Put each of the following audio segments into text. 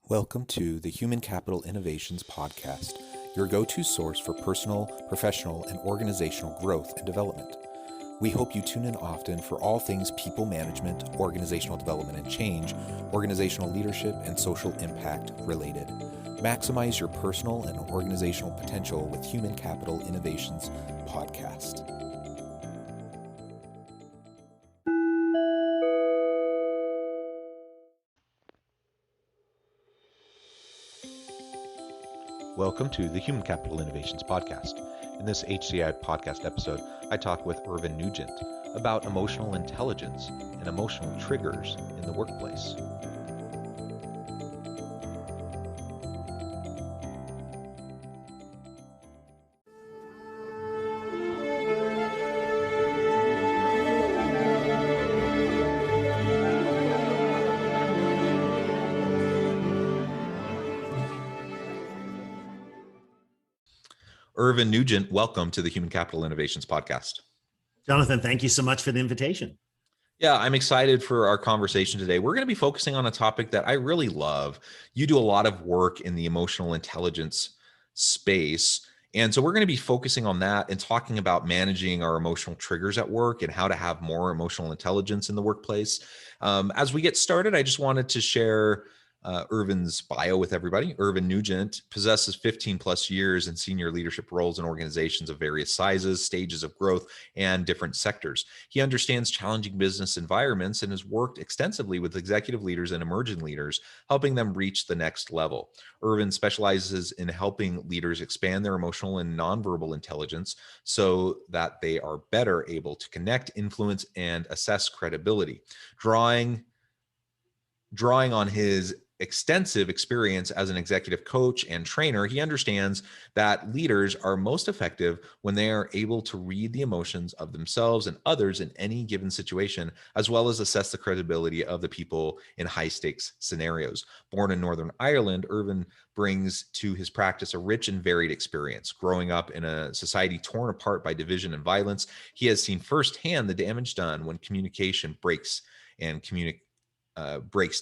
Welcome to the Human Capital Innovations Podcast, your go-to source for personal, professional, and organizational growth and development. We hope you tune in often for all things people management, organizational development and change, organizational leadership, and social impact related. Maximize your personal and organizational potential with Human Capital Innovations Podcast. Welcome to the Human Capital Innovations Podcast. In this HCI podcast episode, I talk with Irvine Nugent about emotional intelligence and emotional triggers in the workplace. Irvine Nugent, welcome to the Human Capital Innovations Podcast. Jonathan, thank you so much for the invitation. Yeah, I'm excited for our conversation today. We're going to be focusing on a topic that I really love. You do a lot of work in the emotional intelligence space. And so we're going to be focusing on that and talking about managing our emotional triggers at work and how to have more emotional intelligence in the workplace. As we get started, I just wanted to share Irvine's bio with everybody. Irvine Nugent possesses 15 plus years in senior leadership roles in organizations of various sizes, stages of growth, and different sectors. He understands challenging business environments and has worked extensively with executive leaders and emerging leaders, helping them reach the next level. Irvine specializes in helping leaders expand their emotional and nonverbal intelligence so that they are better able to connect, influence, and assess credibility. Drawing on his extensive experience as an executive coach and trainer, he understands that leaders are most effective when they are able to read the emotions of themselves and others in any given situation, as well as assess the credibility of the people in high-stakes scenarios. Born in Northern Ireland, Irvine brings to his practice a rich and varied experience. Growing up in a society torn apart by division and violence, he has seen firsthand the damage done when communication breaks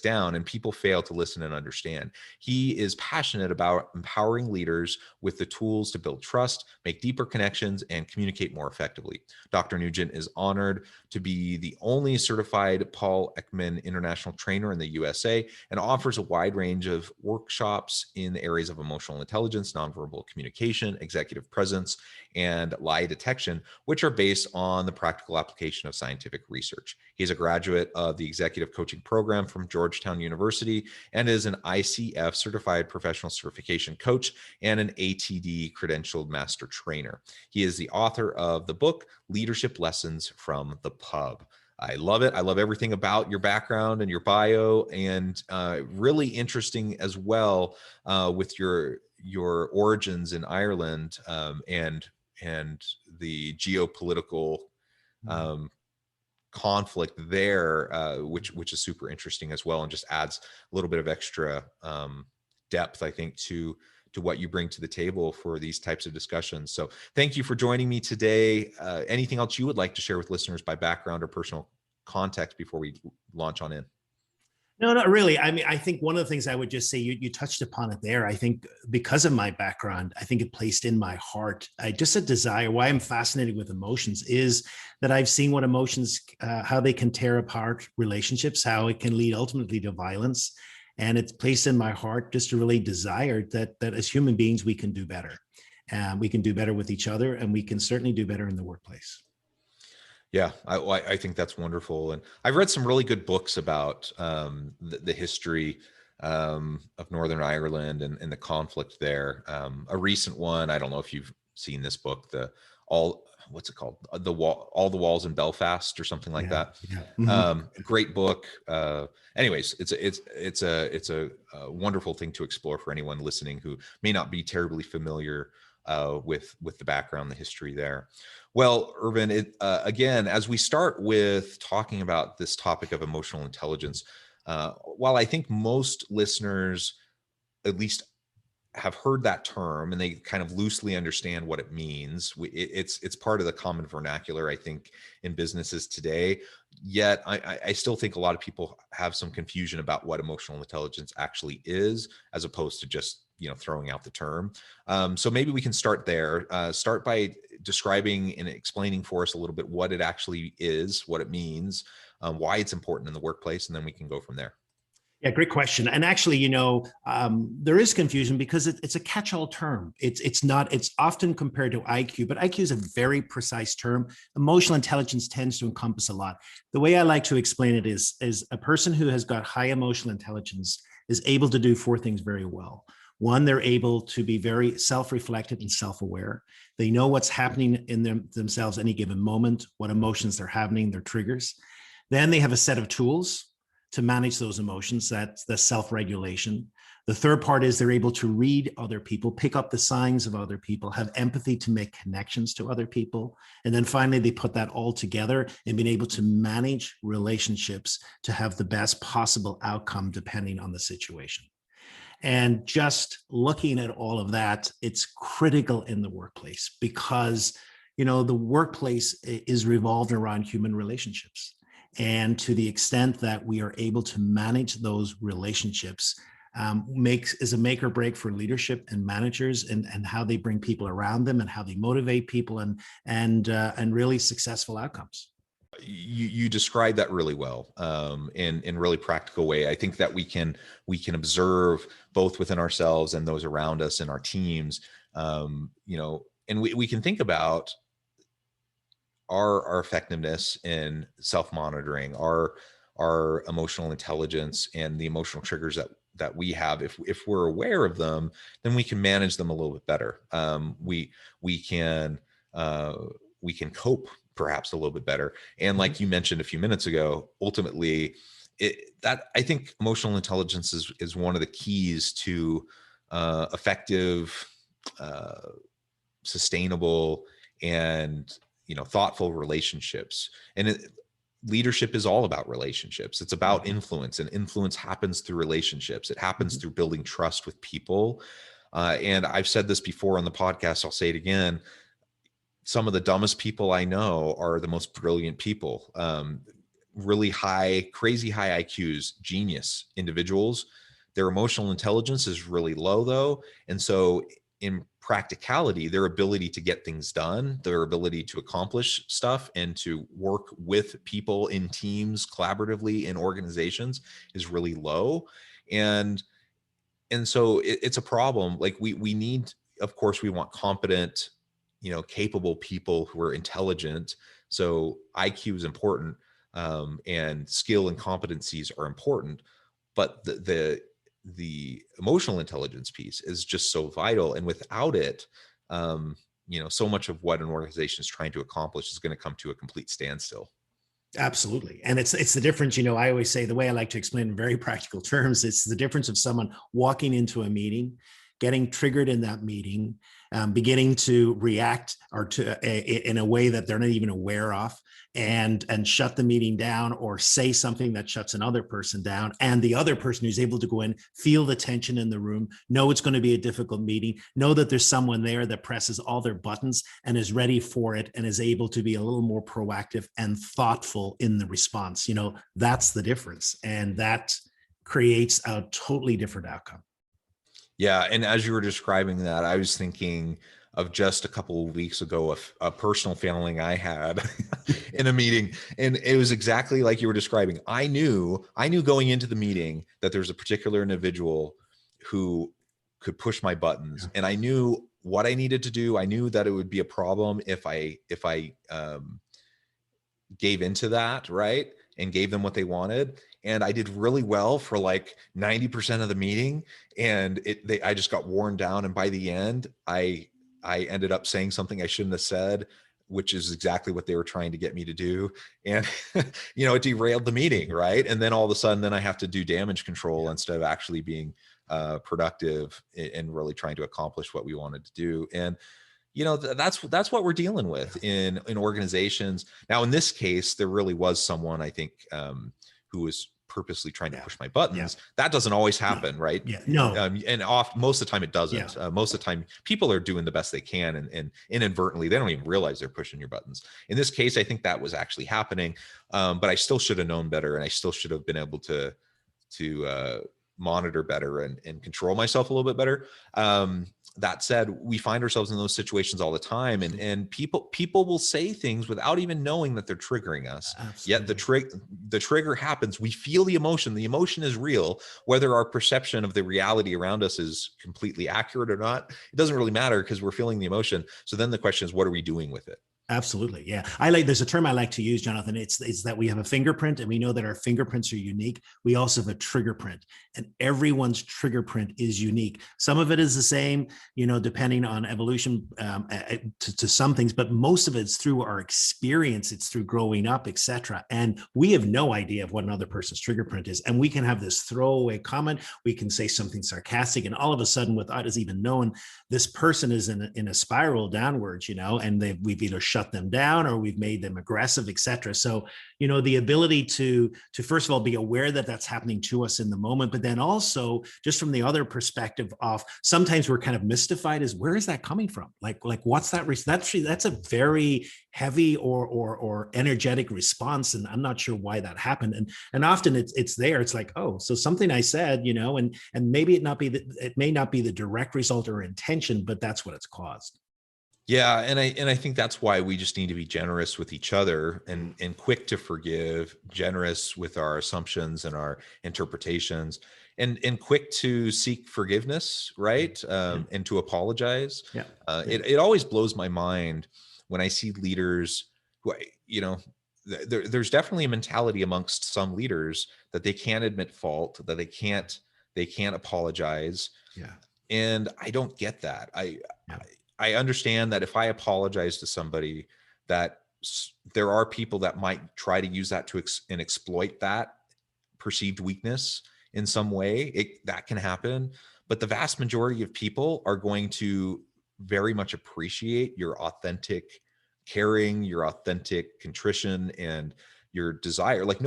down and people fail to listen and understand. He is passionate about empowering leaders with the tools to build trust, make deeper connections, and communicate more effectively. Dr. Nugent is honored to be the only certified Paul Ekman International Trainer in the USA and offers a wide range of workshops in the areas of emotional intelligence, nonverbal communication, executive presence, and lie detection, which are based on the practical application of scientific research. He's a graduate of the executive coaching program from Georgetown University and is an ICF certified professional certification coach and an ATD credentialed master trainer. He is the author of the book, Leadership Lessons from the Pub. I love it. I love everything about your background and your bio, and really interesting as well with your origins in Ireland and the geopolitical conflict there, which is super interesting as well, and just adds a little bit of extra depth, I think, to what you bring to the table for these types of discussions. So thank you for joining me today. Anything else you would like to share with listeners by background or personal context before we launch on in? No, not really. I mean, I think one of the things I would just say, you touched upon it there. I think because of my background, I think it placed in my heart, just a desire. Why I'm fascinated with emotions is that I've seen what emotions, how they can tear apart relationships, how it can lead ultimately to violence. And it's placed in my heart just a really desire that as human beings, we can do better. We can do better with each other, and we can certainly do better in the workplace. Yeah, I think that's wonderful. And I've read some really good books about the history of Northern Ireland and the conflict there. A recent one, I don't know if you've seen this book, what's it called? All the Walls in Belfast or something like that. Yeah. Mm-hmm. Great book. Anyways, it's a wonderful thing to explore for anyone listening who may not be terribly familiar with the background, the history there. Well, Irvine, again, as we start with talking about this topic of emotional intelligence, while I think most listeners at least have heard that term and they kind of loosely understand what it means. It's part of the common vernacular, I think, in businesses today. Yet I still think a lot of people have some confusion about what emotional intelligence actually is, as opposed to just throwing out the term. So maybe we can start there. Start by describing and explaining for us a little bit what it actually is, what it means, why it's important in the workplace, and then we can go from there. Yeah, great question. And actually, there is confusion because it's a catch-all term. It's not. It's often compared to IQ, but IQ is a very precise term. Emotional intelligence tends to encompass a lot. The way I like to explain it is a person who has got high emotional intelligence is able to do four things very well. One, they're able to be very self-reflective and self-aware. They know what's happening in themselves any given moment, what emotions they're having, their triggers. Then they have a set of tools to manage those emotions. That's the self-regulation. The third part is they're able to read other people, pick up the signs of other people, have empathy to make connections to other people. And then finally, they put that all together and being able to manage relationships to have the best possible outcome depending on the situation. And just looking at all of that, it's critical in the workplace because, the workplace is revolved around human relationships. And to the extent that we are able to manage those relationships, is a make or break for leadership and managers and how they bring people around them and how they motivate people and really successful outcomes. You described that really well, in really practical way. I think that we can observe both within ourselves and those around us in our teams, and we can think about our effectiveness in self-monitoring, our emotional intelligence and the emotional triggers that we have. If we're aware of them, then we can manage them a little bit better. We can cope perhaps a little bit better. And like you mentioned a few minutes ago, ultimately, I think emotional intelligence is one of the keys to effective, sustainable, and thoughtful relationships. And leadership is all about relationships. It's about influence, and influence happens through relationships. It happens through building trust with people. And I've said this before on the podcast, I'll say it again. Some of the dumbest people I know are the most brilliant people. Really high, crazy high IQs, genius individuals. Their emotional intelligence is really low though. And so in practicality, their ability to get things done, their ability to accomplish stuff and to work with people in teams collaboratively in organizations is really low. And so it's a problem. Like we need, of course, we want competent, capable people who are intelligent. So IQ is important, and skill and competencies are important, but the emotional intelligence piece is just so vital. And without it, so much of what an organization is trying to accomplish is going to come to a complete standstill. Absolutely. And it's the difference, I always say, the way I like to explain in very practical terms, it's the difference of someone walking into a meeting, getting triggered in that meeting, beginning to react in a way that they're not even aware of, and shut the meeting down or say something that shuts another person down. And the other person who's able to go in, feel the tension in the room, know it's going to be a difficult meeting, know that there's someone there that presses all their buttons and is ready for it and is able to be a little more proactive and thoughtful in the response. That's the difference. And that creates a totally different outcome. Yeah. And as you were describing that, I was thinking of just a couple of weeks ago, a personal failing I had in a meeting. And it was exactly like you were describing. I knew going into the meeting that there's a particular individual who could push my buttons. Yeah. And I knew what I needed to do. I knew that it would be a problem if I gave into that, right? And gave them what they wanted. And I did really well for like 90% of the meeting. And I just got worn down. And by the end, I ended up saying something I shouldn't have said, which is exactly what they were trying to get me to do. And, it derailed the meeting, right? And then all of a sudden, then I have to do damage control instead of actually being productive and really trying to accomplish what we wanted to do. And that's what we're dealing with in organizations. Now, in this case, there really was someone, I think, who was purposely trying to Yeah. push my buttons. That doesn't always happen, right? Yeah. No. And most of the time it doesn't. Most of the time people are doing the best they can, and inadvertently they don't even realize they're pushing your buttons. In this case, I think that was actually happening, but I still should have known better, and I still should have been able to monitor better and control myself a little bit better. That said, we find ourselves in those situations all the time, and people will say things without even knowing that they're triggering us. Absolutely. Yet the trigger happens. We feel the emotion. The emotion is real. Whether our perception of the reality around us is completely accurate or not, it doesn't really matter, because we're feeling the emotion. So then the question is, what are we doing with it? Absolutely. Yeah. There's a term I like to use, Jonathan. It's that we have a fingerprint, and we know that our fingerprints are unique. We also have a trigger print, and everyone's trigger print is unique. Some of it is the same, depending on evolution to some things, but most of it's through our experience. It's through growing up, etc. And we have no idea of what another person's trigger print is. And we can have this throwaway comment. We can say something sarcastic, and all of a sudden, without us even knowing, this person is in a spiral downwards, and we've either shut them down or we've made them aggressive, etc. So, the ability to first of all be aware that that's happening to us in the moment, but then also just from the other perspective of sometimes we're kind of mystified as where is that coming from? Like what's that? That's a very heavy or energetic response, and I'm not sure why that happened. And often it's there. It's like, oh, so something I said, and maybe it may not be the direct result or intention, but that's what it's caused. Yeah, and I think that's why we just need to be generous with each other and quick to forgive, generous with our assumptions and our interpretations, and quick to seek forgiveness, right? And to apologize. Yeah. It always blows my mind when I see leaders who, there's definitely a mentality amongst some leaders that they can't admit fault, that they can't apologize. Yeah. And I don't get that. I understand that if I apologize to somebody, that there are people that might try to use that and exploit that perceived weakness in some way. That can happen, but the vast majority of people are going to very much appreciate your authentic caring, your authentic contrition, and your desire. Like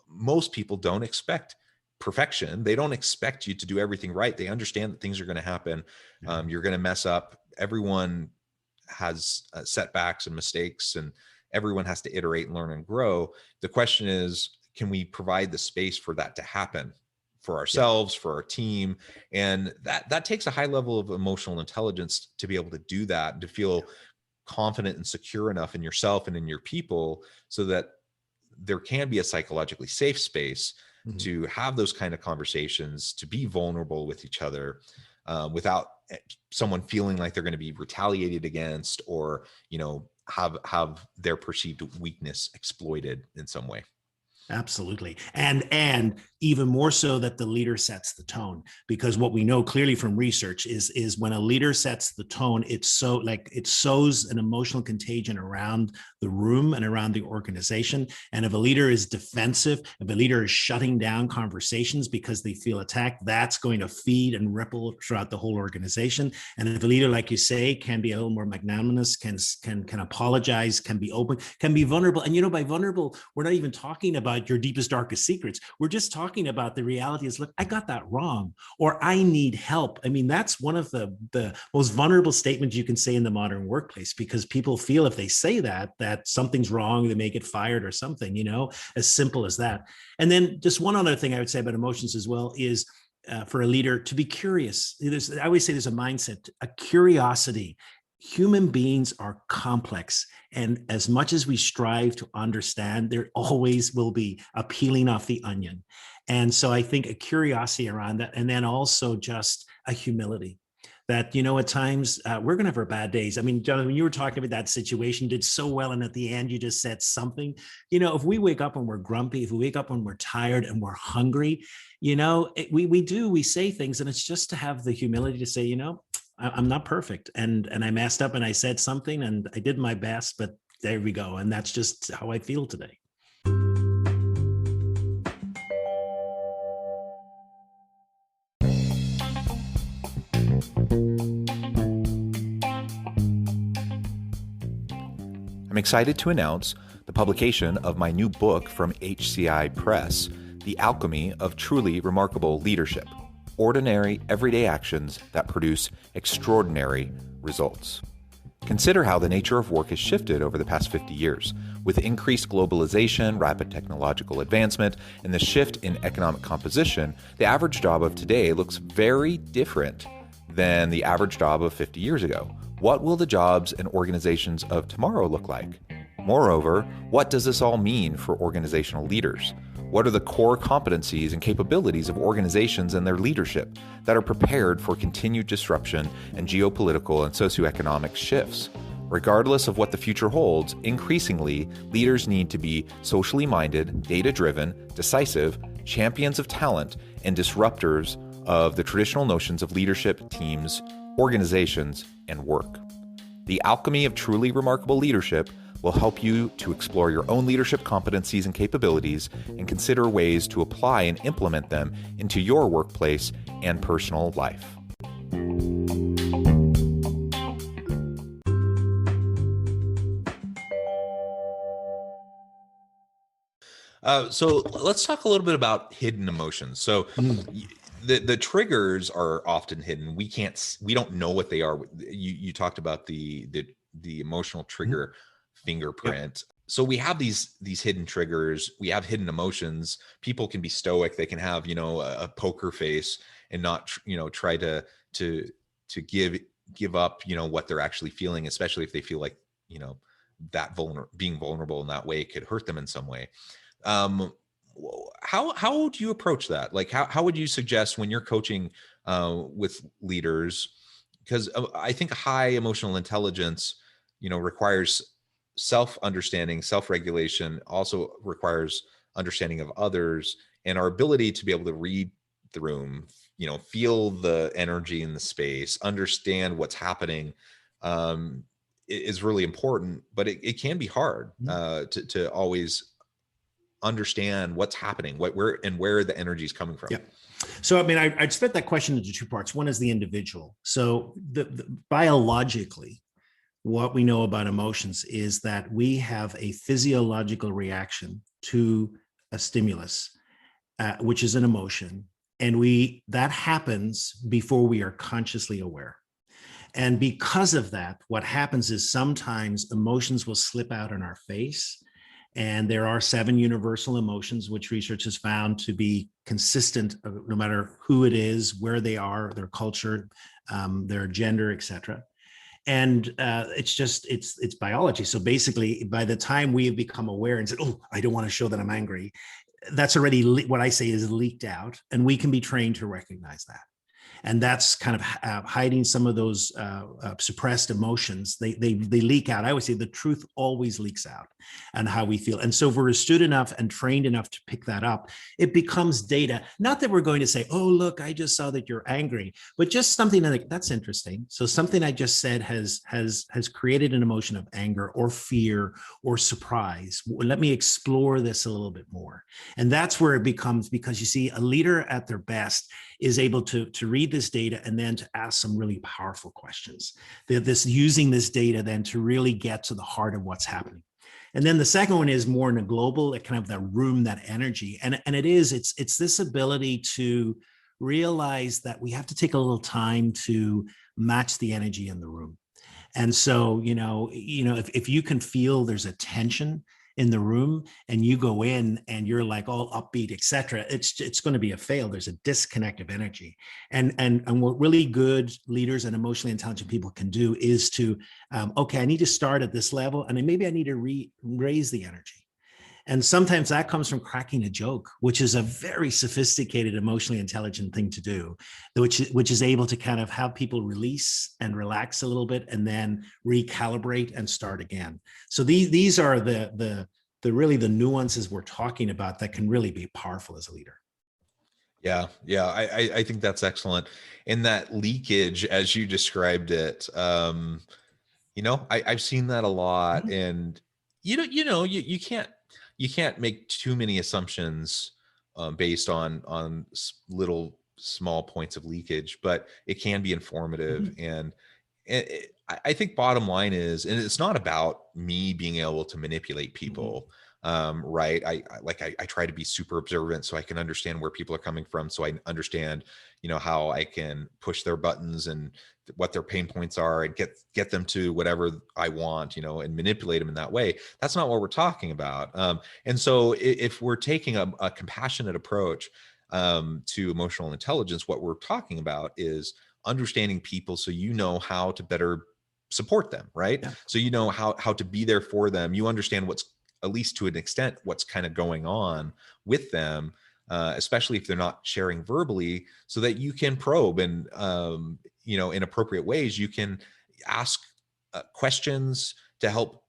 most people don't expect perfection. They don't expect you to do everything right. They understand that things are going to happen. You're going to mess up. Everyone has setbacks and mistakes, and everyone has to iterate and learn and grow. The question is, can we provide the space for that to happen for ourselves, for our team? And that takes a high level of emotional intelligence to be able to do that, and to feel confident and secure enough in yourself and in your people so that there can be a psychologically safe space to have those kind of conversations, to be vulnerable with each other, without someone feeling like they're going to be retaliated against, or have their perceived weakness exploited in some way. Absolutely. And even more so that the leader sets the tone, because what we know clearly from research is when a leader sets the tone, it sows an emotional contagion around the room and around the organization. And if a leader is defensive, if a leader is shutting down conversations because they feel attacked, that's going to feed and ripple throughout the whole organization. And if a leader, like you say, can be a little more magnanimous, can apologize, can be open, can be vulnerable. And by vulnerable, we're not even talking about your deepest, darkest secrets. We're just talking about the reality is, look, I got that wrong, or I need help. I mean, that's one of the most vulnerable statements you can say in the modern workplace, because people feel if they say that something's wrong, they may get fired or something, as simple as that. And then just one other thing I would say about emotions as well is for a leader to be curious. I always say there's a mindset, a curiosity. Human beings are complex. And as much as we strive to understand, there always will be a peeling off the onion. And so I think a curiosity around that, and then also just a humility that, at times we're going to have our bad days. I mean, Jonathan, when you were talking about that situation, you did so well. And at the end, you just said something, if we wake up and we're grumpy, if we wake up when we're tired and we're hungry, we say things, and it's just to have the humility to say, I'm not perfect, and I messed up, and I said something, and I did my best, but there we go. And that's just how I feel today. I'm excited to announce the publication of my new book from HCI Press, The Alchemy of Truly Remarkable Leadership: Ordinary, Everyday Actions That Produce Extraordinary Results. Consider how the nature of work has shifted over the past 50 years. With increased globalization, rapid technological advancement, and the shift in economic composition, the average job of today looks very different than the average job of 50 years ago. What will the jobs and organizations of tomorrow look like? Moreover, what does this all mean for organizational leaders? What are the core competencies and capabilities of organizations and their leadership that are prepared for continued disruption and geopolitical and socioeconomic shifts? Regardless of what the future holds, increasingly, leaders need to be socially minded, data-driven, decisive, champions of talent, and disruptors of the traditional notions of leadership, teams, organizations, and work. The Alchemy of Truly Remarkable Leadership will help you to explore your own leadership competencies and capabilities and consider ways to apply and implement them into your workplace and personal life. So let's talk a little bit about hidden emotions. So the triggers are often hidden. We don't know what they are. You talked about the emotional trigger fingerprint. Yep. So we have these hidden triggers. We have hidden emotions. People can be stoic. They can have, a poker face and not, try to give up, what they're actually feeling, especially if they feel like, that being vulnerable in that way could hurt them in some way. How would you approach that? Like, how would you suggest when you're coaching with leaders? Because I think high emotional intelligence, requires self-understanding, self-regulation, also requires understanding of others, and our ability to be able to read the room, feel the energy in the space, understand what's happening, is really important. But it can be hard to always understand what's happening, where the energy is coming from. Yeah. So, I mean, I'd split that question into two parts. One is the individual. So the biologically, what we know about emotions is that we have a physiological reaction to a stimulus, which is an emotion. And that happens before we are consciously aware. And because of that, what happens is sometimes emotions will slip out in our face. And there are 7 universal emotions, which research has found to be consistent, no matter who it is, where they are, their culture, their gender, et cetera. And it's biology. So basically, by the time we have become aware and said, "Oh, I don't want to show that I'm angry," that's already what I say is leaked out, and we can be trained to recognize that. And that's kind of hiding some of those suppressed emotions. They leak out. I always say the truth always leaks out and how we feel. And so if we're astute enough and trained enough to pick that up, it becomes data. Not that we're going to say, "Oh, look, I just saw that you're angry," but just something like, that's interesting. So something I just said has created an emotion of anger or fear or surprise. Let me explore this a little bit more. And that's where it becomes, because you see, a leader at their best is able to read this data and then to ask some really powerful questions. Using this data then to really get to the heart of what's happening. And then the second one is more in a global, kind of that room, that energy. And it's this ability to realize that we have to take a little time to match the energy in the room. And so, if you can feel there's a tension in the room and you go in and you're like all upbeat, et cetera, it's going to be a fail. There's a disconnect of energy. And what really good leaders and emotionally intelligent people can do is to, okay, I need to start at this level and then maybe I need to raise the energy. And sometimes that comes from cracking a joke, which is a very sophisticated, emotionally intelligent thing to do, which is able to kind of have people release and relax a little bit and then recalibrate and start again. So these are the really the nuances we're talking about that can really be powerful as a leader. Yeah. I think that's excellent. And that leakage, as you described it, I've seen that a lot. And you can't make too many assumptions based on little small points of leakage, but it can be informative. And I think bottom line is, and it's not about me being able to manipulate Mhm. people, right? I try to be super observant so I can understand where people are coming from, so I understand, how I can push their buttons and what their pain points are, and get them to whatever I want, and manipulate them in that way. That's not what we're talking about. And so if we're taking a compassionate approach to emotional intelligence, what we're talking about is understanding people so you know how to better support them, right? Yeah. So you know how to be there for them. You understand what's, at least to an extent, what's kind of going on with them, especially if they're not sharing verbally, so that you can probe and in appropriate ways you can ask questions to help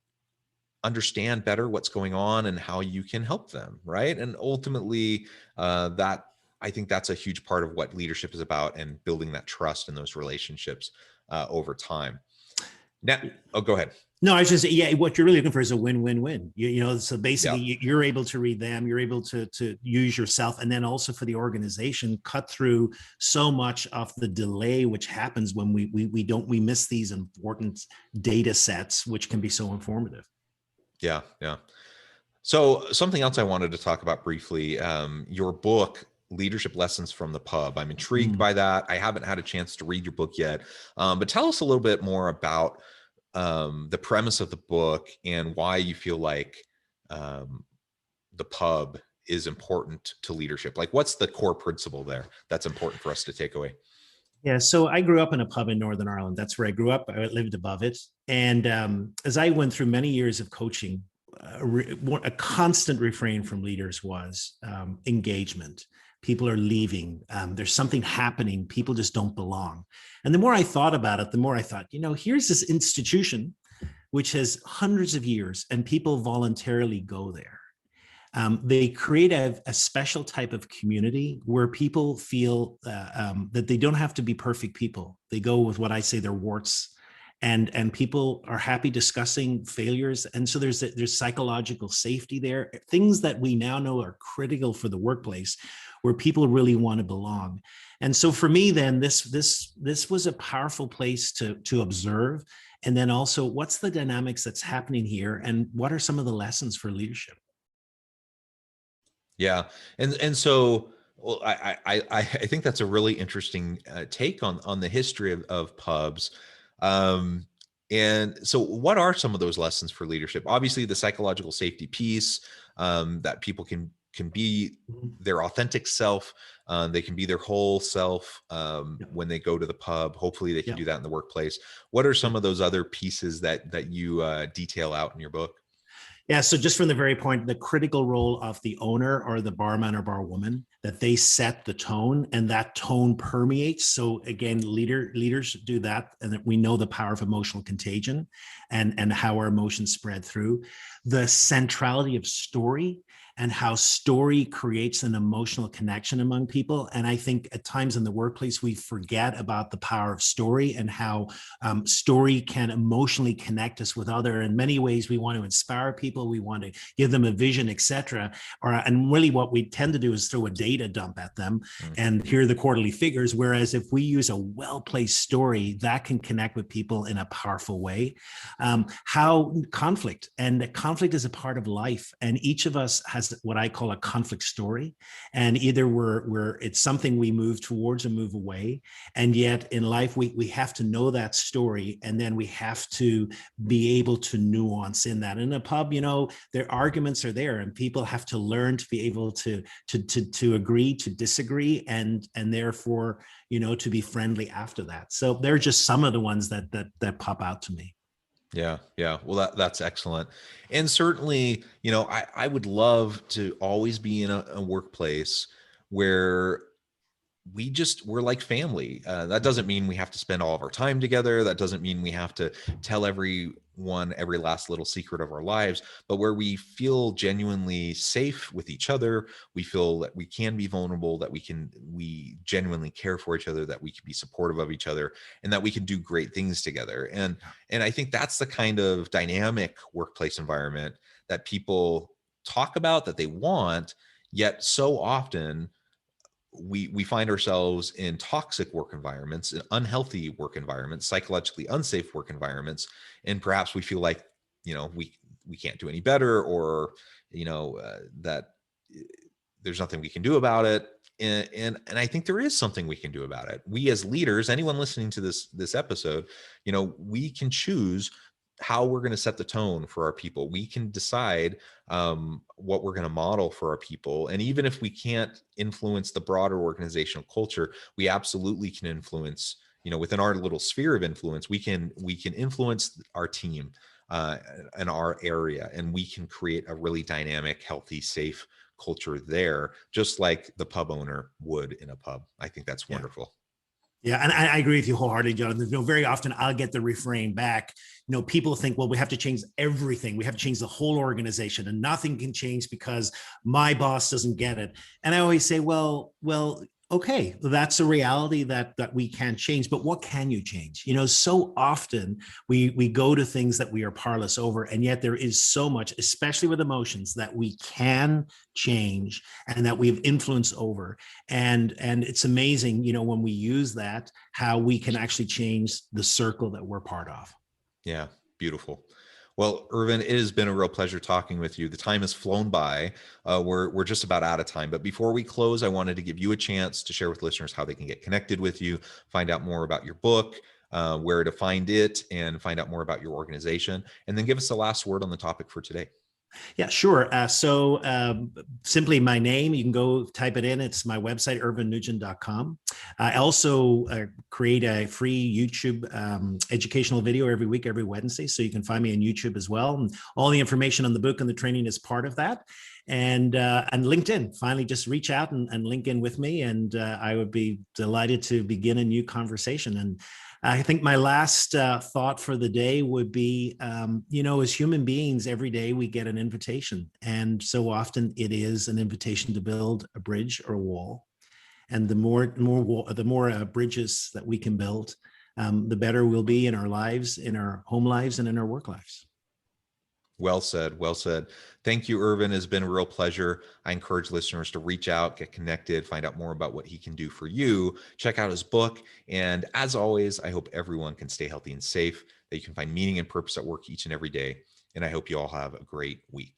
understand better what's going on and how you can help them, right? And ultimately, that I think that's a huge part of what leadership is about, and building that trust in those relationships over time. Now, oh, go ahead. No, I was just, yeah, what you're really looking for is a win-win-win. So basically Yeah, you're able to read them, you're able to use yourself, and then also for the organization, cut through so much of the delay which happens when we miss these important data sets, which can be so informative. yeah, yeah. So something else I wanted to talk about briefly, your book, Leadership Lessons from the Pub. I'm intrigued Mm. by that. I haven't had a chance to read your book yet, but tell us a little bit more about the premise of the book and why you feel like um, the pub is important to leadership. Like, what's the core principle there that's important for us to take away? Yeah, so I grew up in a pub in Northern Ireland. That's where I grew up. I lived above it. And as I went through many years of coaching, a constant refrain from leaders was engagement. People are leaving. There's something happening. People just don't belong. And the more I thought about it, the more I thought, here's this institution which has hundreds of years and people voluntarily go there. They create a special type of community where people feel that they don't have to be perfect people. They go with what I say their warts, and people are happy discussing failures. And so there's psychological safety there, things that we now know are critical for the workplace, where people really want to belong. And so for me, then this was a powerful place to observe. And then also, what's the dynamics that's happening here, and what are some of the lessons for leadership? Yeah, and so, well, I think that's a really interesting take on the history of pubs. Um, and so, what are some of those lessons for leadership? Obviously, the psychological safety piece, that people can be their authentic self. They can be their whole self Yeah. when they go to the pub. Hopefully, they can Yeah. do that in the workplace. What are Yeah. some of those other pieces that you detail out in your book? Yeah. So just from the very point, the critical role of the owner or the barman or barwoman, that they set the tone and that tone permeates. So again, leaders do that, and that we know the power of emotional contagion and how our emotions spread through. The centrality of story and how story creates an emotional connection among people. And I think at times in the workplace, we forget about the power of story and how story can emotionally connect us with other. In many ways, we want to inspire people, we want to give them a vision, etc. And really, what we tend to do is throw a data dump at them, Mm. and here are the quarterly figures. Whereas if we use a well-placed story, that can connect with people in a powerful way. How conflict is a part of life, and each of us has what I call a conflict story, and either we're it's something we move towards or move away. And yet in life, we have to know that story, and then we have to be able to nuance in that. In a pub, their arguments are there, and people have to learn to be able to agree to disagree, and therefore to be friendly after that. So they're just some of the ones that pop out to me. Yeah, yeah. Well, that's excellent. And certainly, I would love to always be in a workplace where we're like family. That doesn't mean we have to spend all of our time together. That doesn't mean we have to tell everyone every last little secret of our lives, but where we feel genuinely safe with each other. We feel that we can be vulnerable, that we genuinely care for each other, that we can be supportive of each other, and that we can do great things together. And I think that's the kind of dynamic workplace environment that people talk about, that they want, yet so often we find ourselves in toxic work environments, in unhealthy work environments, psychologically unsafe work environments, and perhaps we feel like, we can't do any better, or that there's nothing we can do about it. And I think there is something we can do about it. We as leaders, anyone listening to this episode, we can choose how we're going to set the tone for our people. We can decide what we're going to model for our people. And even if we can't influence the broader organizational culture, we absolutely can influence, within our little sphere of influence, we can influence our team in our area, and we can create a really dynamic, healthy, safe culture there, just like the pub owner would in a pub. I think that's wonderful. Yeah, and I agree with you wholeheartedly, Jonathan. Very often I'll get the refrain back. People think, well, we have to change everything. We have to change the whole organization, and nothing can change because my boss doesn't get it. And I always say, well, okay, that's a reality that we can't change, but what can you change? So often we go to things that we are powerless over, and yet there is so much, especially with emotions, that we can change and that we have influence over. And it's amazing, when we use that, how we can actually change the circle that we're part of. Yeah, beautiful. Well, Irvine, it has been a real pleasure talking with you. The time has flown by. We're just about out of time. But before we close, I wanted to give you a chance to share with listeners how they can get connected with you, find out more about your book, where to find it, and find out more about your organization. And then give us the last word on the topic for today. Yeah, sure. So simply my name, you can go type it in. It's my website, irvinenugent.com. I also create a free YouTube educational video every week, every Wednesday. So you can find me on YouTube as well. And all the information on the book and the training is part of that. And LinkedIn, finally just reach out and link in with me. And I would be delighted to begin a new conversation. And I think my last thought for the day would be, as human beings, every day we get an invitation. And so often it is an invitation to build a bridge or a wall. And the more bridges that we can build, the better we'll be in our lives, in our home lives, and in our work lives. Well said. Well said. Thank you, Irvine. It's been a real pleasure. I encourage listeners to reach out, get connected, find out more about what he can do for you. Check out his book. And as always, I hope everyone can stay healthy and safe, that you can find meaning and purpose at work each and every day. And I hope you all have a great week.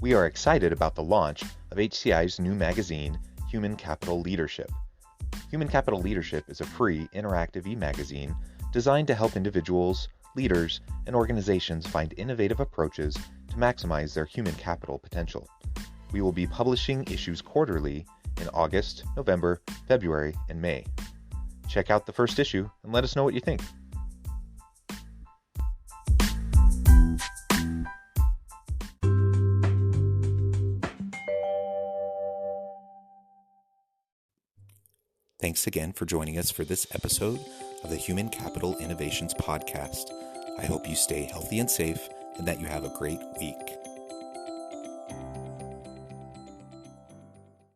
We are excited about the launch of HCI's new magazine, Human Capital Leadership. Human Capital Leadership is a free, interactive e-magazine designed to help individuals, leaders, and organizations find innovative approaches to maximize their human capital potential. We will be publishing issues quarterly in August, November, February, and May. Check out the first issue and let us know what you think. Thanks again for joining us for this episode of the Human Capital Innovations Podcast. I hope you stay healthy and safe and that you have a great week.